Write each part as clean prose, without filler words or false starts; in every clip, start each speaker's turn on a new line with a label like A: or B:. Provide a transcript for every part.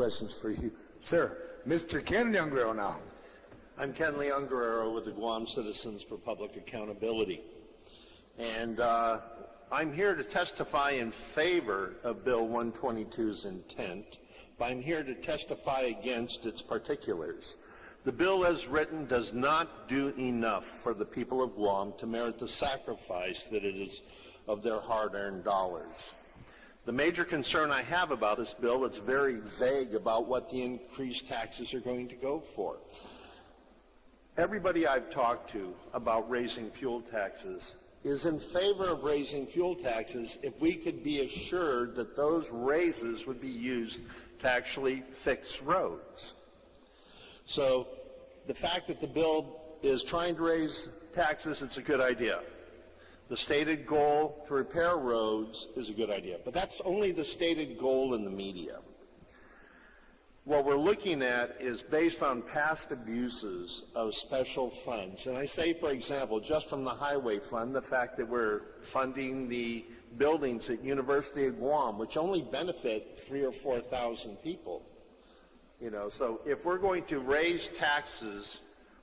A: questions for you. Sir, Mr. Ken Youngro now.
B: I'm Ken Leon Guerrero with the Guam Citizens for Public Accountability. And I'm here to testify in favor of Bill 122's intent, but I'm here to testify against its particulars. The bill as written does not do enough for the people of Guam to merit the sacrifice that it is of their hard-earned dollars. The major concern I have about this bill, it's very vague about what the increased taxes are going to go for. Everybody I've talked to about raising fuel taxes is in favor of raising fuel taxes if we could be assured that those raises would be used to actually fix roads. So the fact that the bill is trying to raise taxes, it's a good idea. The stated goal to repair roads is a good idea, but that's only the stated goal in the media. What we're looking at is based on past abuses of special funds. And I say, for example, just from the highway fund, the fact that we're funding the buildings at University of Guam, which only benefit 3,000 or 4,000 people. So if we're going to raise taxes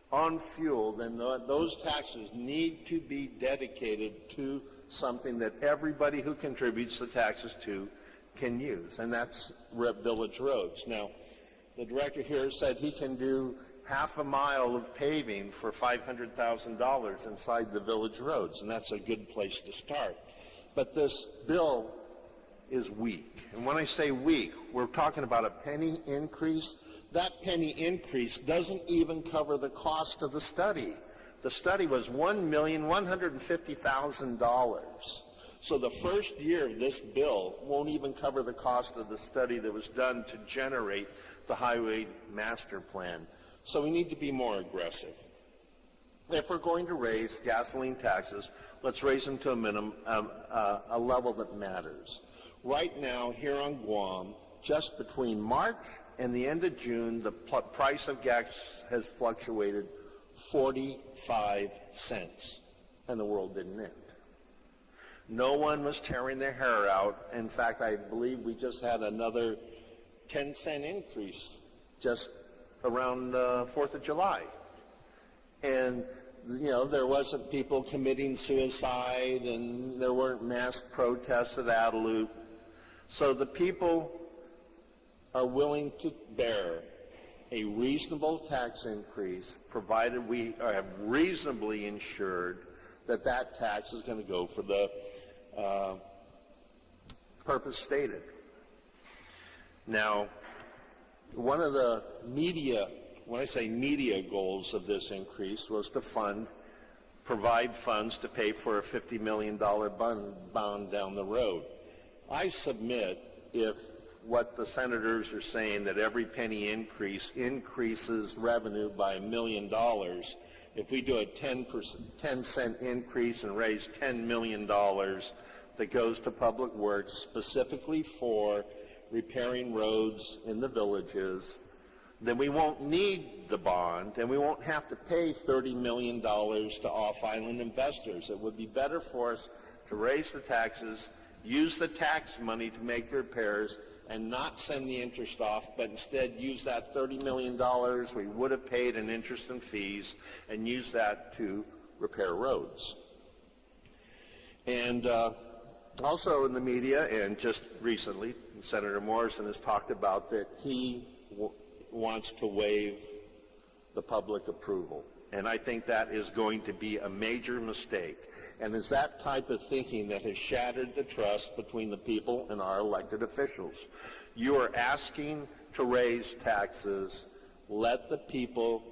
B: on fuel, then those taxes need to be dedicated to something that everybody who contributes the taxes to can use, and that's village roads. Now, the director here said he can do half a mile of paving for $500,000 inside the village roads, and that's a good place to start. But this bill is weak. And when I say weak, we're talking about a penny increase. That penny increase doesn't even cover the cost of the study. The study was $1,150,000. So the first year of this bill won't even cover the cost of the study that was done to generate the highway master plan. So we need to be more aggressive. If we're going to raise gasoline taxes, let's raise them to a minimum, a level that matters. Right now, here on Guam, just between March and the end of June, the price of gas has fluctuated 45 cents, and the world didn't end. No one was tearing their hair out. In fact, I believe we just had another 10-cent increase just around 4th of July. And, there wasn't people committing suicide, and there weren't mass protests at Adelut. So the people are willing to bear a reasonable tax increase, provided we have reasonably ensured that that tax is going to go for the purpose stated. Now, one of the media, when I say media goals of this increase, was to provide funds to pay for a $50 million bond down the road. I submit if what the senators are saying, that every penny increase increases revenue by $1 million, if we do a 10-cent increase and raise $10 million that goes to public works specifically for repairing roads in the villages, then we won't need the bond, and we won't have to pay $30 million to off-island investors. It would be better for us to raise the taxes, use the tax money to make the repairs, and not send the interest off, but instead use that $30 million we would have paid in interest and fees and use that to repair roads. And also in the media, and just recently, Senator Morrison has talked about that he wants to waive the public approval. And I think that is going to be a major mistake. And it's that type of thinking that has shattered the trust between the people and our elected officials. You are asking to raise taxes. Let the people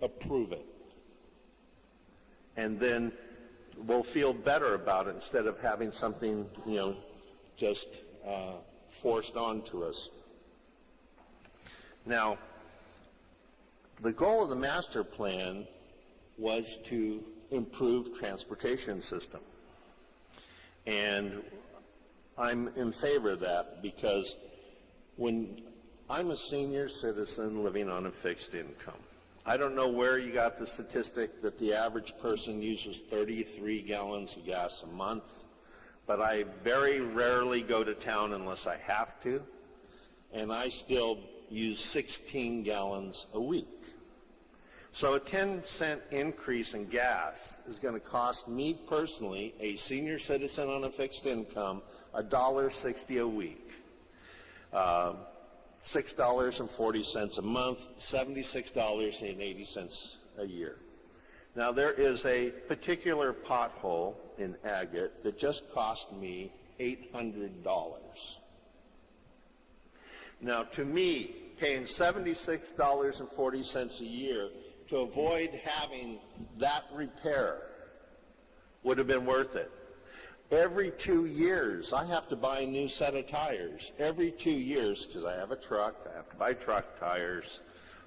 B: approve it. And then we'll feel better about it instead of having something, just forced onto us. Now, the goal of the master plan was to improve transportation system. And I'm in favor of that because when I'm a senior citizen living on a fixed income, I don't know where you got the statistic that the average person uses 33 gallons of gas a month, but I very rarely go to town unless I have to, and I still use 16 gallons a week. So a 10-cent increase in gas is going to cost me personally, a senior citizen on a fixed income, $1.60 a week. $6.40 a month, $76.80 a year. Now there is a particular pothole in Agate that just cost me $800. Now to me, paying $76.40 a year to avoid having that repair would have been worth it. Every 2 years, I have to buy a new set of tires. Every 2 years, because I have a truck, I have to buy truck tires.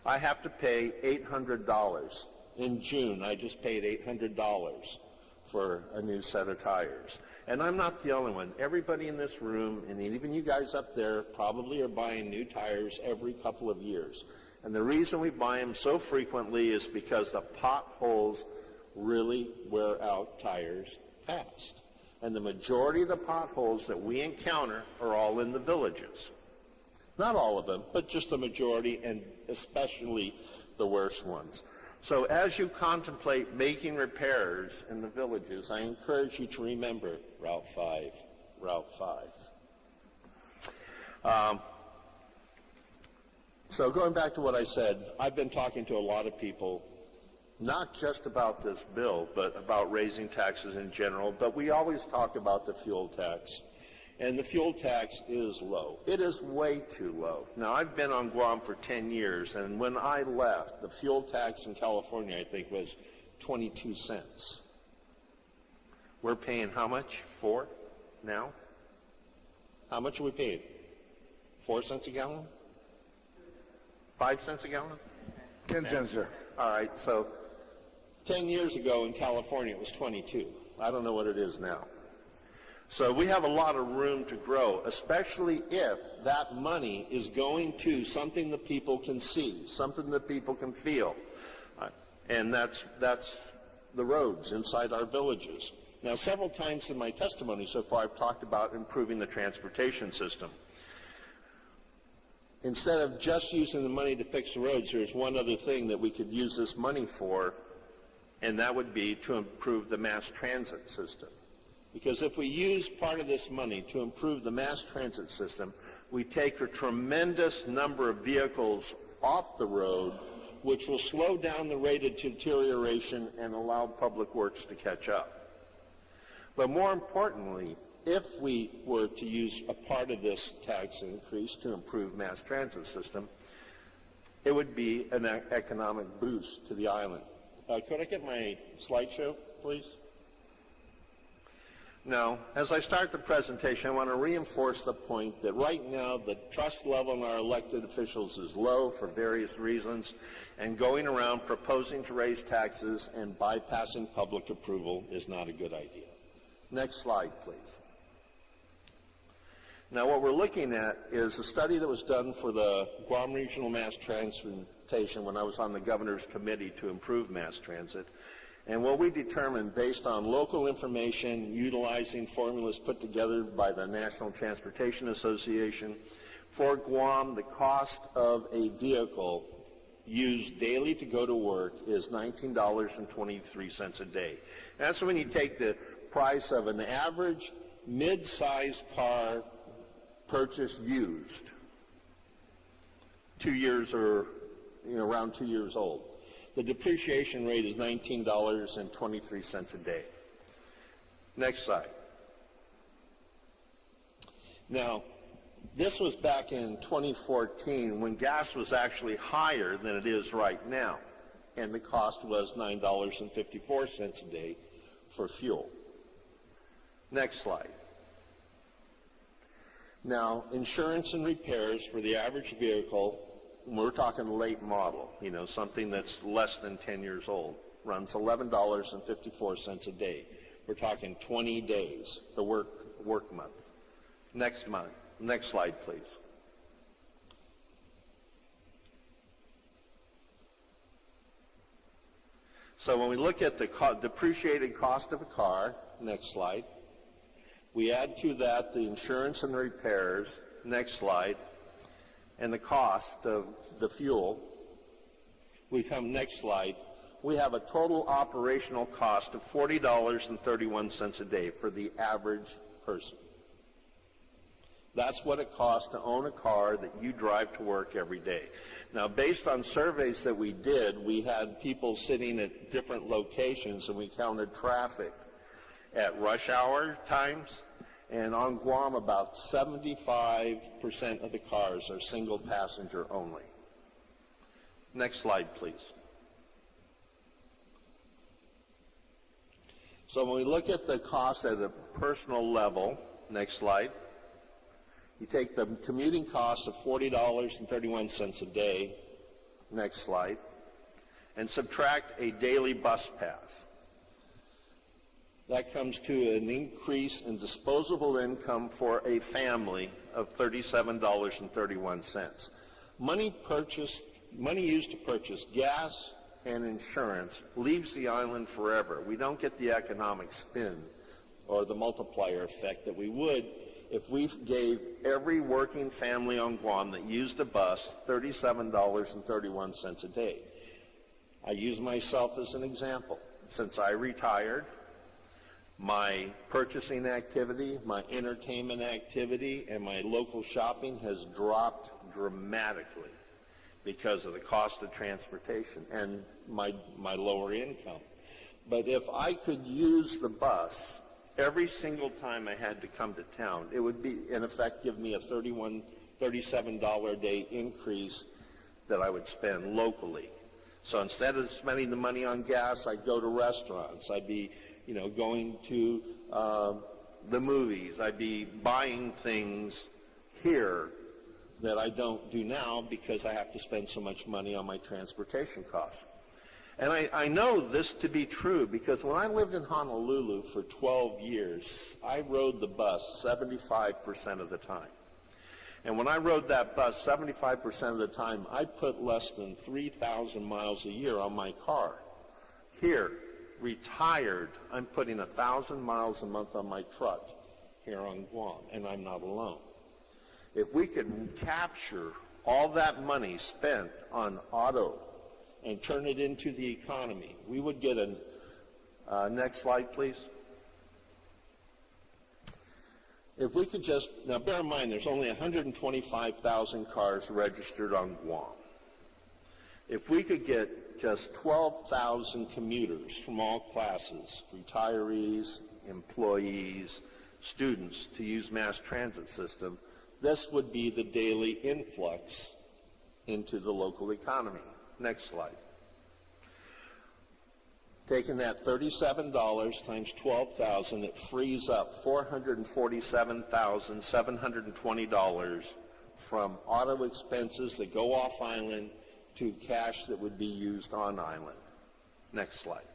B: I have to pay $800. In June, I just paid $800 for a new set of tires. And I'm not the only one. Everybody in this room, and even you guys up there, probably are buying new tires every couple of years. And the reason we buy them so frequently is because the potholes really wear out tires fast. And the majority of the potholes that we encounter are all in the villages. Not all of them, but just the majority, and especially the worst ones. So as you contemplate making repairs in the villages, I encourage you to remember Route 5, Route 5. So going back to what I said, I've been talking to a lot of people, not just about this bill, but about raising taxes in general. But we always talk about the fuel tax. And the fuel tax is low. It is way too low. Now, I've been on Guam for 10 years, and when I left, the fuel tax in California, I think, was 22 cents. We're paying how much? 4 now? How much are we paying? 4 cents a gallon? 5 cents a gallon?
A: 10 cents, sir.
B: All right, so 10 years ago in California, it was 22. I don't know what it is now. So we have a lot of room to grow, especially if that money is going to something that people can see, something that people can feel. And that's the roads inside our villages. Now, several times in my testimony so far, I've talked about improving the transportation system. Instead of just using the money to fix the roads, there's one other thing that we could use this money for, and that would be to improve the mass transit system. Because if we use part of this money to improve the mass transit system, we take a tremendous number of vehicles off the road, which will slow down the rate of deterioration and allow public works to catch up. But more importantly, if we were to use a part of this tax increase to improve mass transit system, it would be an economic boost to the island. Could I get my slideshow, please? Now, as I start the presentation, I want to reinforce the point that right now the trust level in our elected officials is low for various reasons, and going around proposing to raise taxes and bypassing public approval is not a good idea. Next slide, please. Now, what we're looking at is a study that was done for the Guam Regional Mass Transportation when I was on the Governor's Committee to improve mass transit. And what we determined based on local information, utilizing formulas put together by the National Transportation Association, for Guam, the cost of a vehicle used daily to go to work is $19.23 a day. That's when you take the price of an average mid-sized car purchased used, 2 years or around 2 years old. The depreciation rate is $19.23 a day. Next slide. Now, this was back in 2014 when gas was actually higher than it is right now, and the cost was $9.54 a day for fuel. Next slide. Now, insurance and repairs for the average vehicle, we're talking late model, something that's less than 10 years old, runs $11.54 a day. We're talking 20 days, the work month. Next slide, please. So when we look at the depreciated cost of a car, next slide, we add to that the insurance and the repairs, next slide, and the cost of the fuel, next slide, we have a total operational cost of $40.31 a day for the average person. That's what it costs to own a car that you drive to work every day. Now, based on surveys that we did, we had people sitting at different locations, and we counted traffic at rush hour times. And on Guam, about 75% of the cars are single passenger only. Next slide, please. So when we look at the cost at a personal level, next slide, you take the commuting cost of $40.31 a day, next slide, and subtract a daily bus pass. That comes to an increase in disposable income for a family of $37.31. Money used to purchase gas and insurance leaves the island forever. We don't get the economic spin or the multiplier effect that we would if we gave every working family on Guam that used a bus $37.31 a day. I use myself as an example. Since I retired, my purchasing activity, my entertainment activity, and my local shopping has dropped dramatically because of the cost of transportation and my lower income. But if I could use the bus every single time I had to come to town, it would be, in effect, give me a $37 a day increase that I would spend locally. So instead of spending the money on gas, I'd go to restaurants. I'd be going to the movies. I'd be buying things here that I don't do now because I have to spend so much money on my transportation costs. And I know this to be true because when I lived in Honolulu for 12 years, I rode the bus 75% of the time. And when I rode that bus 75% of the time, I put less than 3,000 miles a year on my car. Here, retired, I'm putting 1,000 miles a month on my truck here on Guam, and I'm not alone. If we could capture all that money spent on auto and turn it into the economy, we would get next slide, please. If we could just, now bear in mind, there's only 125,000 cars registered on Guam. If we could get just 12,000 commuters from all classes, retirees, employees, students, to use mass transit system, this would be the daily influx into the local economy. Next slide. Taking that $37 times 12,000, it frees up $447,720 from auto expenses that go off island to cash that would be used on island. Next slide.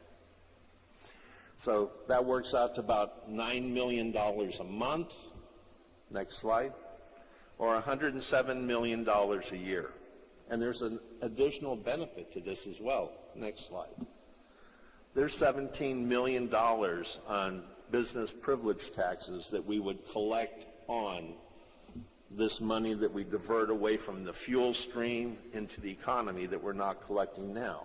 B: So that works out to about $9 million a month. Next slide. Or $107 million a year. And there's an additional benefit to this as well. Next slide. There's $17 million on business privilege taxes that we would collect on this money that we divert away from the fuel stream into the economy that we're not collecting now.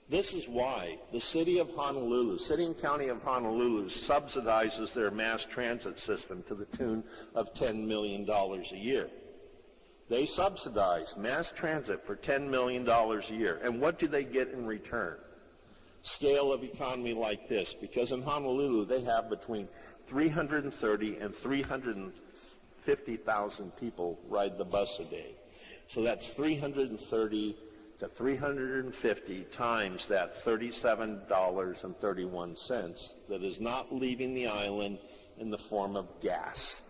B: This is why the city of Honolulu, city and county of Honolulu, subsidizes their mass transit system to the tune of $10 million a year. They subsidize mass transit for $10 million a year. And what do they get in return? Scale of economy like this, because in Honolulu they have between 330 and 350,000 people ride the bus a day. So that's 330 to 350 times that $37.31 that is not leaving the island in the form of gas.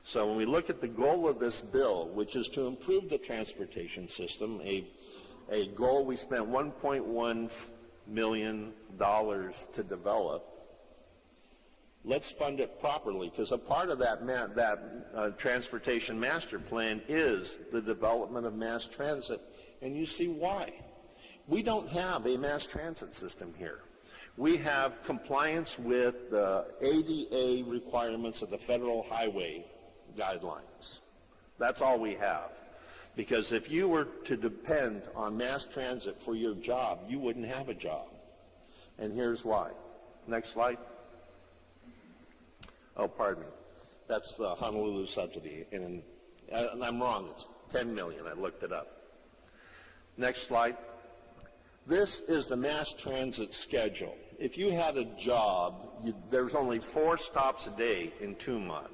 B: So when we look at the goal of this bill, which is to improve the transportation system, a goal we spent $1.1 million to develop, let's fund it properly, because a part of that transportation master plan is the development of mass transit, and you see why. We don't have a mass transit system here. We have compliance with the ADA requirements of the federal highway guidelines. That's all we have. Because if you were to depend on mass transit for your job, you wouldn't have a job. And here's why. Next slide. Oh, pardon me. That's the Honolulu subsidy. And I'm wrong. It's 10 million. I looked it up. Next slide. This is the mass transit schedule. If you had a job, there's only 4 stops a day in Tumon.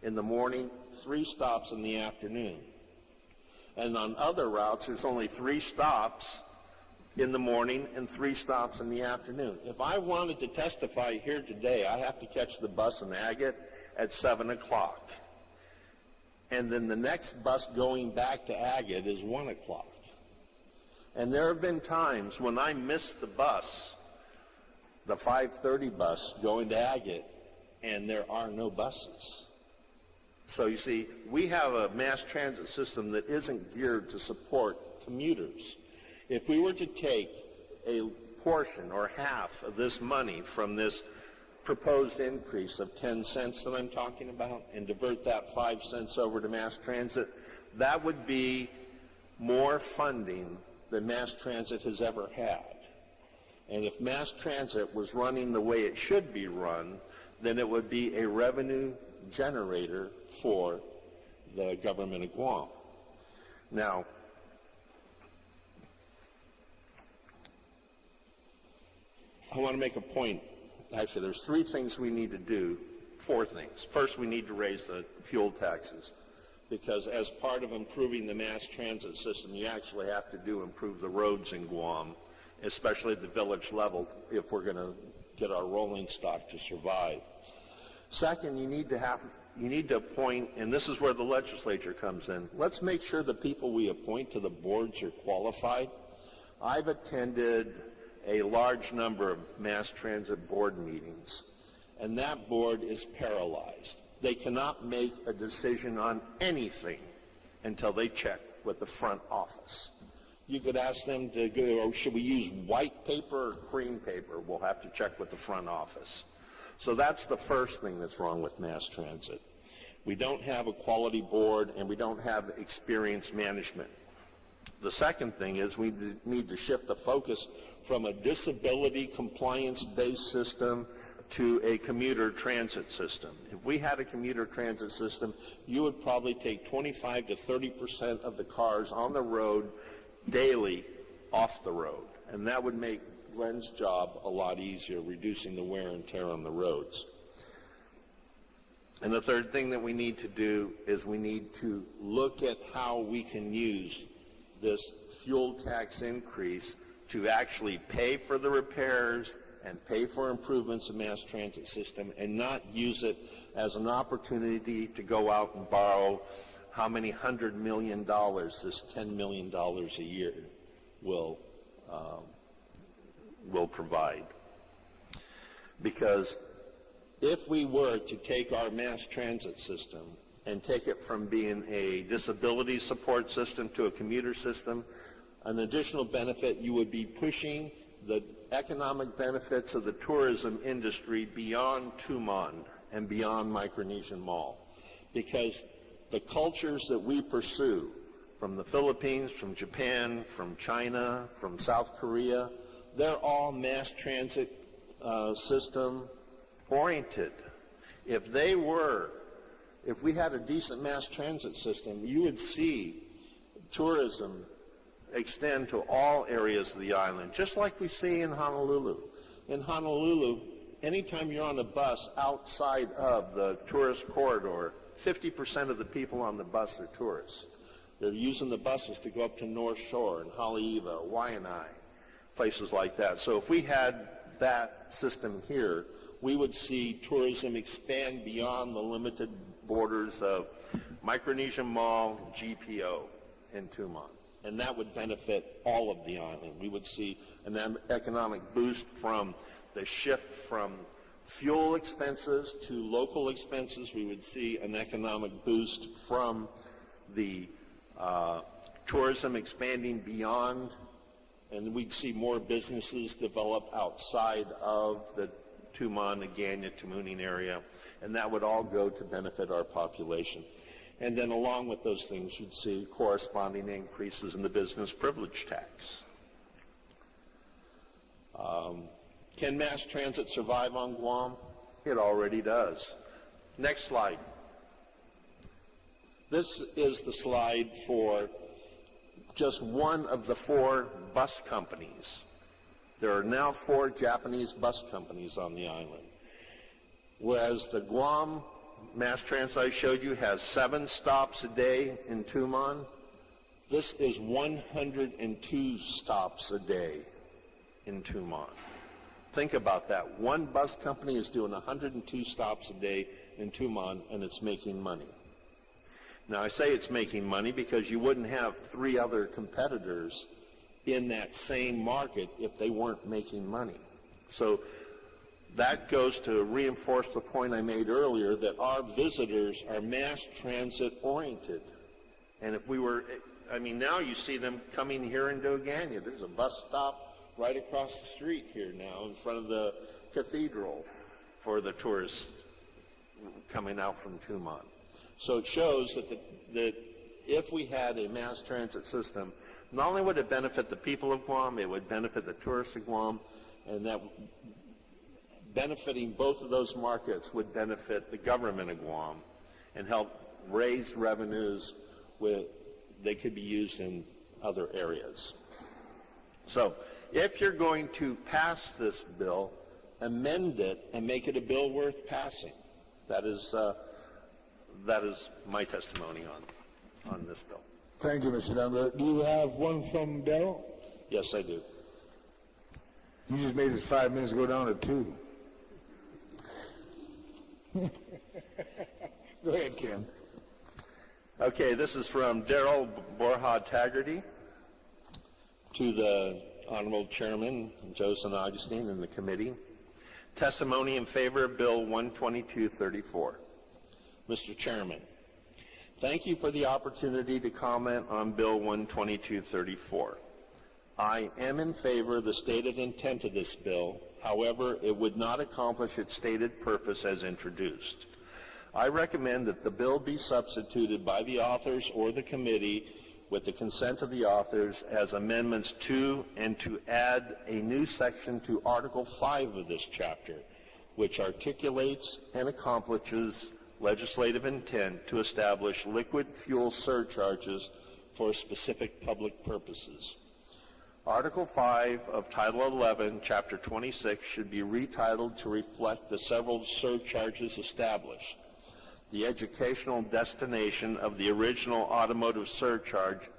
B: In the morning, 3 stops in the afternoon. And on other routes, there's only 3 stops in the morning and 3 stops in the afternoon. If I wanted to testify here today, I have to catch the bus in Agate at 7 o'clock. And then the next bus going back to Agate is 1 o'clock. And there have been times when I missed the bus, the 5:30 bus going to Agate, and there are no buses. So you see, we have a mass transit system that isn't geared to support commuters. If we were to take a portion or half of this money from this proposed increase of 10 cents that I'm talking about and divert that 5 cents over to mass transit, that would be more funding than mass transit has ever had. And if mass transit was running the way it should be run, then it would be a revenue generator for the government of Guam. Now, I want to make a point. Actually, there's 3 things we need to do, 4 things. First, we need to raise the fuel taxes, because as part of improving the mass transit system, you actually have to improve the roads in Guam, especially at the village level, if we're going to get our rolling stock to survive. Second, you need to appoint, and this is where the legislature comes in. Let's make sure the people we appoint to the boards are qualified. I've attended a large number of mass transit board meetings, and that board is paralyzed. They cannot make a decision on anything until they check with the front office. You could ask them to go, or should we use white paper or cream paper? We'll have to check with the front office. So that's the first thing that's wrong with mass transit. We don't have a quality board, and we don't have experienced management. The second thing is we need to shift the focus from a disability compliance-based system to a commuter transit system. If we had a commuter transit system, you would probably take 25 to 30% of the cars on the road daily off the road, and that would make Glenn's job a lot easier, reducing the wear and tear on the roads. And the third thing that we need to do is we need to look at how we can use this fuel tax increase to actually pay for the repairs and pay for improvements in mass transit system, and not use it as an opportunity to go out and borrow how many $100 million this $10 million a year will provide. Because if we were to take our mass transit system and take it from being a disability support system to a commuter system, an additional benefit, you would be pushing the economic benefits of the tourism industry beyond Tumon and beyond Micronesian Mall. Because the cultures that we pursue, from the Philippines, from Japan, from China, from South Korea, they're all mass transit system oriented. If we had a decent mass transit system, you would see tourism extend to all areas of the island, just like we see in Honolulu. In Honolulu, anytime you're on a bus outside of the tourist corridor, 50% of the people on the bus are tourists. They're using the buses to go up to North Shore and Haleiwa, Waianae, places like that. So if we had that system here, we would see tourism expand beyond the limited borders of Micronesian Mall, GPO, and Tumon. And that would benefit all of the island. We would see an economic boost from the shift from fuel expenses to local expenses. We would see an economic boost from the tourism expanding beyond, and we'd see more businesses develop outside of the Tumon, Agana, Tamuning area, and that would all go to benefit our population. And then along with those things, you'd see corresponding increases in the business privilege tax. Can mass transit survive on Guam? It already does. Next slide. This is the slide for just one of the 4 bus companies. There are now 4 Japanese bus companies on the island. Whereas the Guam mass transit I showed you has 7 stops a day in Tumon, this is 102 stops a day in Tumon. Think about that. One bus company is doing 102 stops a day in Tumon, and it's making money. Now, I say it's making money because you wouldn't have 3 other competitors in that same market if they weren't making money. So that goes to reinforce the point I made earlier that our visitors are mass transit oriented. And if we were, now you see them coming here in Dogania. There's a bus stop right across the street here now in front of the cathedral for the tourists coming out from Tumon. So it shows that if we had a mass transit system, not only would it benefit the people of Guam, it would benefit the tourists of Guam, and that benefiting both of those markets would benefit the government of Guam and help raise revenues they could be used in other areas. So if you're going to pass this bill, amend it and make it a bill worth passing. That is my testimony on this bill.
A: Thank you, Mr. Dunbar. Do you have one from Darrell?
B: Yes, I do.
A: You just made his 5 minutes go down to 2. Go ahead, Ken.
B: Okay, this is from Darrell Borja Taggarty to the Honorable Chairman, Joseph Augustine, and the committee. Testimony in favor of Bill 12234. Mr. Chairman, thank you for the opportunity to comment on Bill 12234. I am in favor of the stated intent of this bill. However, it would not accomplish its stated purpose as introduced. I recommend that the bill be substituted by the authors or the committee with the consent of the authors as amendments to and to add a new section to Article 5 of this chapter, which articulates and accomplishes legislative intent to establish liquid fuel surcharges for specific public purposes. Article 5 of Title 11, Chapter 26 should be retitled to reflect the several surcharges established. The educational destination of the original automotive surcharge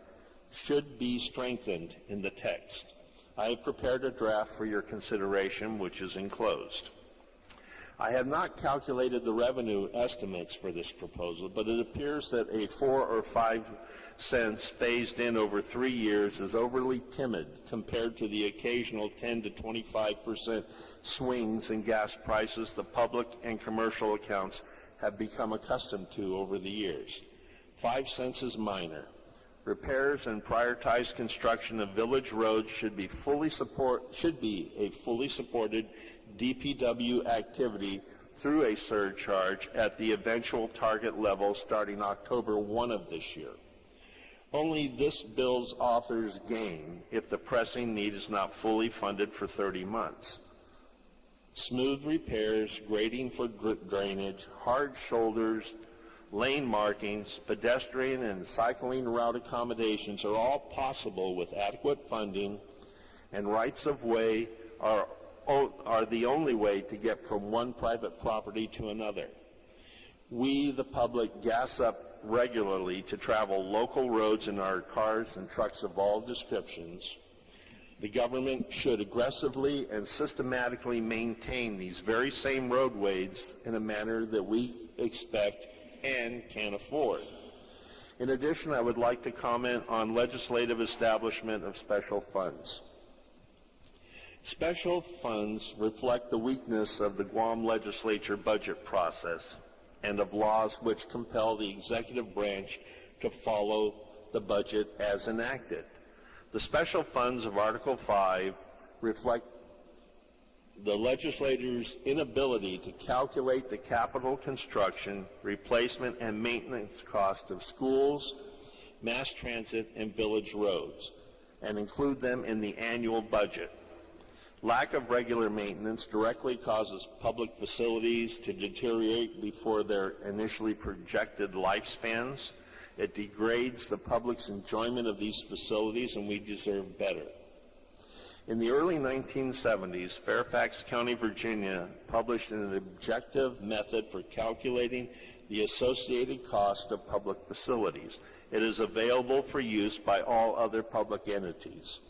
B: should be strengthened in the text. I have prepared a draft for your consideration, which is enclosed. I have not calculated the revenue estimates for this proposal, but it appears that a 4 or 5 cents phased in over 3 years is overly timid compared to the occasional 10 to 25% swings in gas prices the public and commercial accounts have become accustomed to over the years. 5 cents is minor. Repairs and prioritized construction of village roads should be a fully supported DPW activity through a surcharge at the eventual target level starting October 1 of this year. Only this bill's authors gain if the pressing need is not fully funded for 30 months. Smooth repairs, grading for drainage, hard shoulders, lane markings, pedestrian and cycling route accommodations are all possible with adequate funding, and rights of way are the only way to get from one private property to another. We, the public, gas up regularly to travel local roads in our cars and trucks of all descriptions. The government should aggressively and systematically maintain these very same roadways in a manner that we expect and can afford. In addition, I would like to comment on legislative establishment of special funds. Special funds reflect the weakness of the Guam legislature budget process and of laws which compel the executive branch to follow the budget as enacted. The special funds of Article 5 reflect the legislator's inability to calculate the capital construction, replacement, and maintenance cost of schools, mass transit, and village roads, and include them in the annual budget. Lack of regular maintenance directly causes public facilities to deteriorate before their initially projected lifespans. It degrades the public's enjoyment of these facilities, and we deserve better. In the early 1970s, Fairfax County, Virginia, published an objective method for calculating the associated cost of public facilities. It is available for use by all other public entities.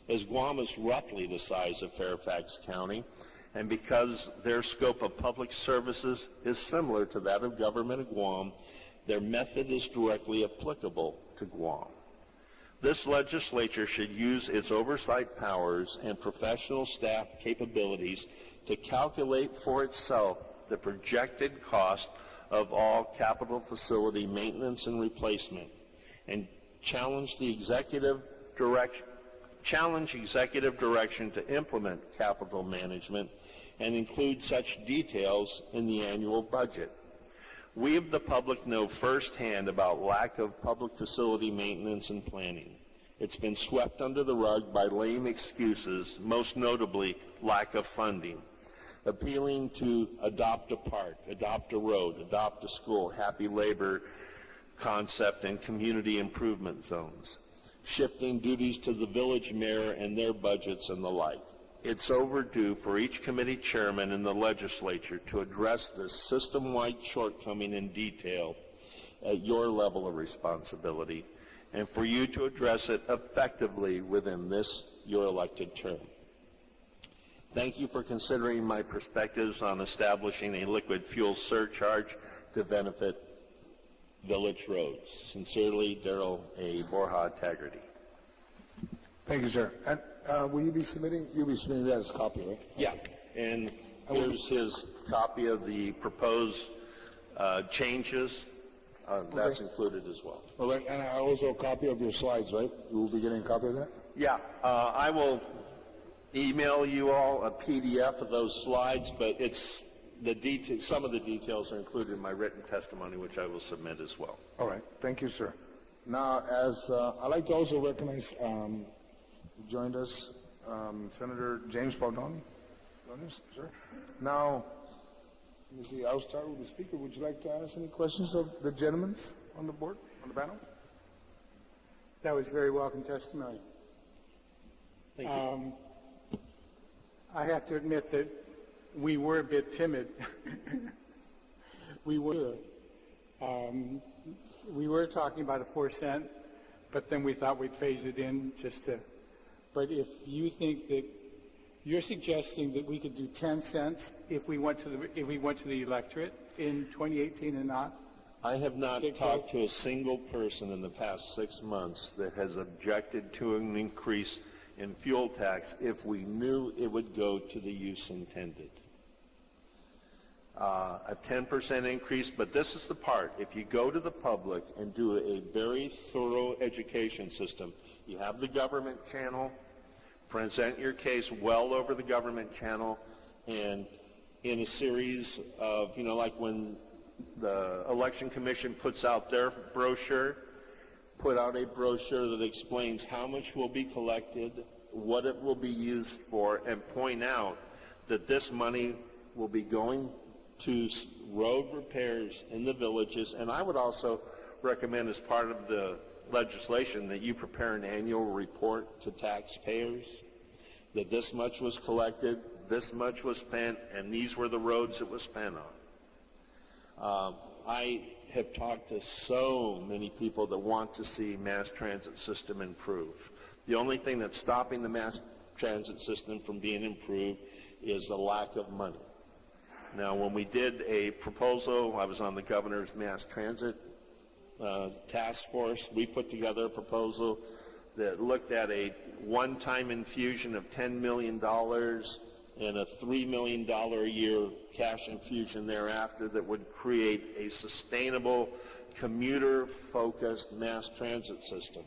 B: As Guam is roughly the size of Fairfax County, and because their scope of public services is similar to that of government of Guam, their method is directly applicable to Guam. This legislature should use its oversight powers and professional staff capabilities to calculate for itself the projected cost of all capital facility maintenance and replacement, and challenge executive direction to implement capital management and include such details in the annual budget. We of the public know firsthand about lack of public facility maintenance and planning. It's been swept under the rug by lame excuses, most notably lack of funding. Appealing to adopt a park, adopt a road, adopt a school, happy labor concept, and community improvement zones. Shifting duties to the village mayor and their budgets and the like. It's overdue for each committee chairman in the legislature to address this system-wide shortcoming in detail at your level of responsibility, and for you to address it effectively within this, your elected term. Thank you for considering my perspectives on establishing a liquid fuel surcharge to benefit village roads. Sincerely, Darrell A. Borja Taggarty.
A: Thank you, sir. And will you be submitting? You'll be submitting that as a copy, right?
B: Yeah, and here's his copy of the proposed changes. That's included as well.
A: All right, and also a copy of your slides, right? You will be getting a copy of that?
B: Yeah, I will email you all a PDF of those slides, but it's the some of the details are included in my written testimony, which I will submit as well.
A: All right, thank you, sir. Now, as I'd like to also recognize, who joined us, Senator James Baldoni. Sir. Now, let me see, I'll start with the speaker. Would you like to ask any questions of the gentlemen on the board, on the panel?
C: That was very welcome testimony.
B: Thank you.
C: I have to admit that we were a bit timid. We were talking about a 4-cent, but then we thought we'd phase it in just to. But if you think that you're suggesting that we could do 10 cents if we went to the electorate in 2018 and not.
B: I have not talked to a single person in the past 6 months that has objected to an increase in fuel tax if we knew it would go to the use intended. A 10% increase, but this is the part. If you go to the public and do a very thorough education system, you have the government channel, present your case well over the government channel, and in a series of, like when the Election Commission puts out their brochure, put out a brochure that explains how much will be collected, what it will be used for, and point out that this money will be going to road repairs in the villages. And I would also recommend, as part of the legislation, that you prepare an annual report to taxpayers that this much was collected, this much was spent, and these were the roads it was spent on. I have talked to so many people that want to see mass transit system improve. The only thing that's stopping the mass transit system from being improved is the lack of money. Now, when we did a proposal, I was on the governor's mass transit task force. We put together a proposal that looked at a one-time infusion of $10 million and a $3 million a year cash infusion thereafter that would create a sustainable, commuter-focused mass transit system.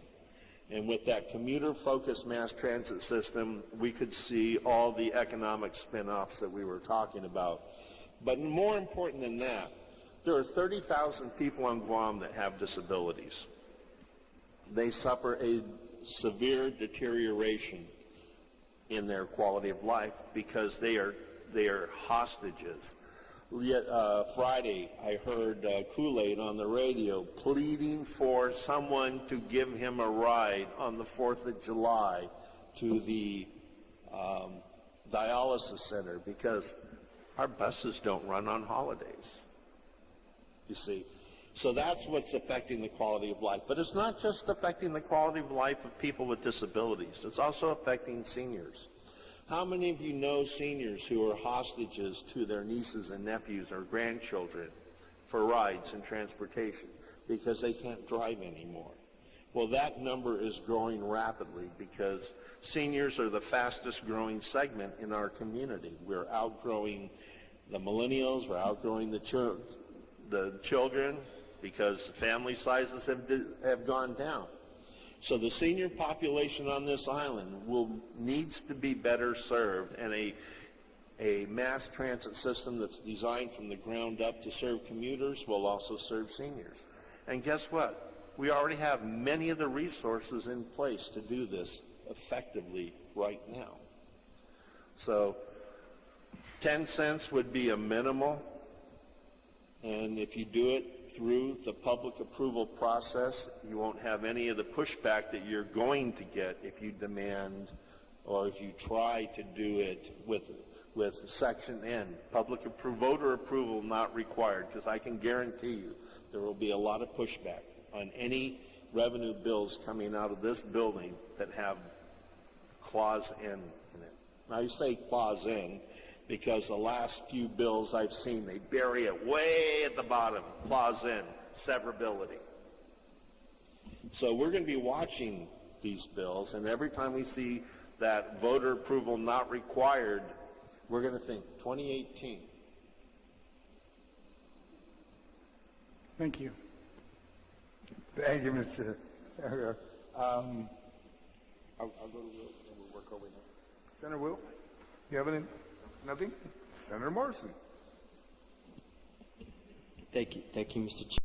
B: And with that commuter-focused mass transit system, we could see all the economic spin-offs that we were talking about. But more important than that, there are 30,000 people on Guam that have disabilities. They suffer a severe deterioration in their quality of life because they are hostages. Yet Friday, I heard Kool-Aid on the radio pleading for someone to give him a ride on the 4th of July to the dialysis center because our buses don't run on holidays, you see. So that's what's affecting the quality of life. But it's not just affecting the quality of life of people with disabilities. It's also affecting seniors. How many of you know seniors who are hostages to their nieces and nephews or grandchildren for rides and transportation because they can't drive anymore? Well, that number is growing rapidly because seniors are the fastest growing segment in our community. We're outgrowing the millennials, we're outgrowing the children because family sizes have gone down. So the senior population on this island needs to be better served, and a mass transit system that's designed from the ground up to serve commuters will also serve seniors. And guess what? We already have many of the resources in place to do this effectively right now. So 10 cents would be a minimal, and if you do it through the public approval process, you won't have any of the pushback that you're going to get if you demand or if you try to do it with Section N, voter approval not required, because I can guarantee you there will be a lot of pushback on any revenue bills coming out of this building that have Clause N in it. Now you say Clause N because the last few bills I've seen, they bury it way at the bottom, Clause N, severability. So we're going to be watching these bills, and every time we see that voter approval not required, we're going to think 2018.
C: Thank you.
A: Thank you, Mr. I'll go to Will, and we'll work over here. Senator Will, you have any? Nothing? Senator Morrison.
D: Thank you, Mr. Chair.